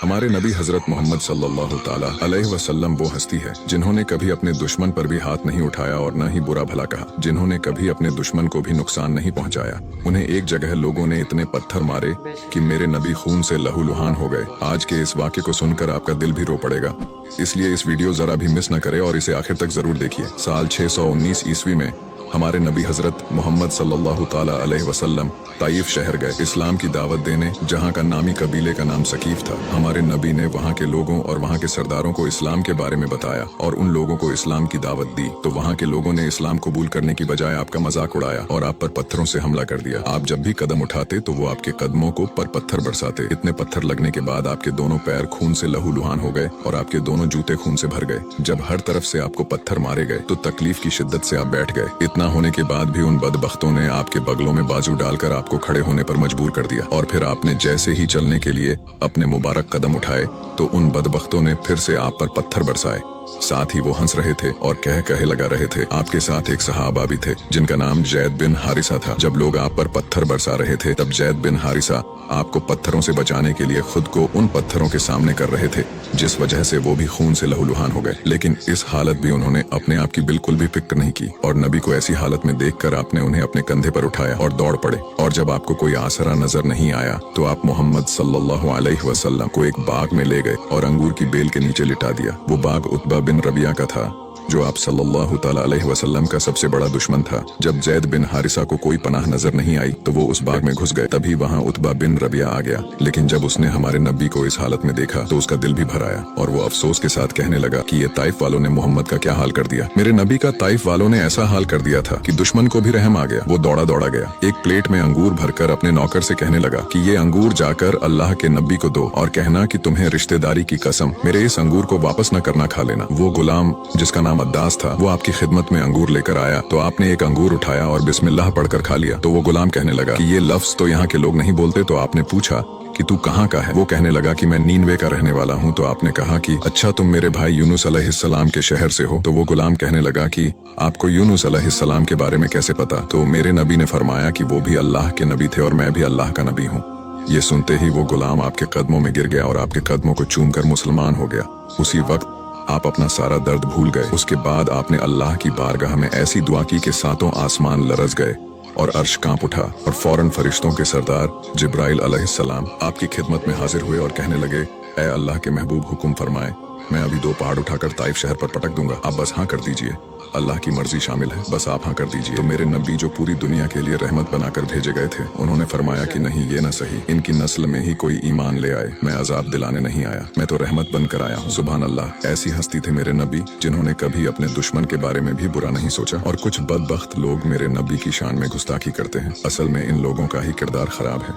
हमारे नबी हजरत मोहम्मद सल्लल्लाहु ताला अलैहि वसल्लम वो हस्ती है जिन्होंने कभी अपने दुश्मन पर भी हाथ नहीं उठाया और न ही बुरा भला कहा, जिन्होंने कभी अपने दुश्मन को भी नुकसान नहीं पहुंचाया। उन्हें एक जगह लोगों ने इतने पत्थर मारे कि मेरे नबी खून से लहूलुहान हो गए। आज के इस वाक़े को सुनकर आपका दिल भी रो पड़ेगा, इसलिए इस वीडियो जरा भी मिस न करें और इसे आखिर तक जरूर देखिए। साल 619 ईस्वी में हमारे नबी हजरत मोहम्मद सल्लल्लाहु ताला अलैहि वसल्लम ताइफ शहर गए इस्लाम की दावत देने, जहां का नामी कबीले का नाम सकीफ था। हमारे नबी ने वहां के लोगों और वहां के सरदारों को इस्लाम के बारे में बताया और उन लोगों को इस्लाम की दावत दी, तो वहां के लोगों ने इस्लाम कबूल करने की बजाय आपका मजाक उड़ाया और आप पर पत्थरों से हमला कर दिया। आप जब भी कदम उठाते तो वो आपके कदमों को पर पत्थर बरसाते। इतने पत्थर लगने के बाद आपके दोनों पैर खून से लहूलुहान हो गए और आपके दोनों जूते खून से भर गए। जब हर तरफ से आपको पत्थर मारे गए तो तकलीफ की शिद्दत से आप बैठ गए। इतना होने के बाद भी उन बदबख्तों ने आपके बगलों में बाजू डालकर आपको खड़े होने पर मजबूर कर दिया और फिर आपने जैसे ही चलने के लिए अपने मुबारक कदम उठाए तो उन बदबख्तों ने फिर से आप पर पत्थर बरसाए। साथ ही वो हंस रहे थे और कहे लगा रहे थे। आपके साथ एक सहाबा भी थे जिनका नाम जैद बिन हारिसा था। जब लोग आप पर पत्थर बरसा रहे थे तब जैद बिन हारिसा आपको पत्थरों से बचाने के लिए खुद को उन पत्थरों के सामने कर रहे थे, जिस वजह से वो भी खून से लहूलुहान हो गए। लेकिन इस हालत भी उन्होंने अपने आप की बिल्कुल भी फिक्र नहीं की और नबी को ऐसी हालत में देखकर आपने उन्हें अपने कंधे पर उठाया और दौड़ पड़े। और जब आपको कोई आसरा नजर नहीं आया तो आप मोहम्मद सल्लल्लाहु अलैहि वसल्लम को एक बाग में ले गए और अंगूर की बेल के नीचे लिटा दिया। वो बाग उतबा बिन रबिया का था, जो आप सल्लल्लाहु ताला अलैहि वसल्लम का सबसे बड़ा दुश्मन था। जब जैद बिन हारिसा को कोई पनाह नजर नहीं आई तो वो उस बाग में घुस गए। तभी वहाँ उतबा बिन रबिया आ गया, लेकिन जब उसने हमारे नबी को इस हालत में देखा तो उसका दिल भी भर आया और वो अफसोस के साथ कहने लगा कि ये ताइफ वालों ने मोहम्मद का क्या हाल कर दिया। मेरे नबी का ताइफ वालों ने ऐसा हाल कर दिया था कि दुश्मन को भी रहम आ गया। वो दौड़ा गया, एक प्लेट में अंगूर भरकर अपने नौकर से कहने लगा कि ये अंगूर जाकर अल्लाह के नबी को दो और कहना कि तुम्हें रिश्तेदारी की कसम मेरे इस अंगूर को वापस न करना खा लेना। वो गुलाम जिसका नाम अद्दास था वो आपकी खिदमत में अंगूर लेकर आया तो आपने एक अंगूर उठाया और बिस्मिल्लाह पढ़कर खा लिया। तो वो गुलाम कहने लगा कि ये लफ्ज तो यहाँ के लोग नहीं बोलते। तो आपने पूछा कि तू कहाँ का है? वो कहने लगा कि मैं नीनवे का रहने वाला हूँ। तो आपने कहा कि अच्छा, तुम मेरे भाई यूनुस अलैहिस्सलाम के शहर से हो? तो वो गुलाम कहने लगा कि आपको यूनुस अलैहिस्सलाम के बारे में कैसे पता? तो मेरे नबी ने फरमाया कि वो भी अल्लाह के नबी थे और मैं भी अल्लाह का नबी हूँ। ये सुनते ही वो गुलाम आपके कदमों में गिर गया और आपके कदमों को चूम कर मुसलमान हो गया। उसी वक्त आप अपना सारा दर्द भूल गए। उसके बाद आपने अल्लाह की बारगाह में ऐसी दुआ की कि सातों आसमान लरज गए और अर्श कांप उठा और फौरन फरिश्तों के सरदार जिब्राइल अलैहिस्सलाम आपकी खिदमत में हाजिर हुए और कहने लगे, ऐ अल्लाह के महबूब, हुक्म फरमाए, मैं अभी 2 पहाड़ उठाकर ताइफ शहर पर पटक दूंगा, आप बस हाँ कर दीजिए। अल्लाह की मर्जी शामिल है, बस आप हाँ कर दीजिए। तो मेरे नबी जो पूरी दुनिया के लिए रहमत बनाकर भेजे गए थे, उन्होंने फरमाया कि नहीं, ये न सही, इनकी नस्ल में ही कोई ईमान ले आए। मैं अजाब दिलाने नहीं आया, मैं तो रहमत बनकर आया हूँ। सुभान अल्लाह। ऐसी हस्ती थे मेरे नबी जिन्होंने कभी अपने दुश्मन के बारे में भी बुरा नहीं सोचा। और कुछ बदबख्त लोग मेरे नबी की शान में गुस्ताखी करते हैं। असल में इन लोगों का ही किरदार खराब है।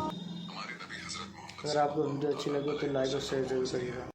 अगर आपको वीडियो अच्छी लगे तो लाइक और शेयर जरूर करिएगा।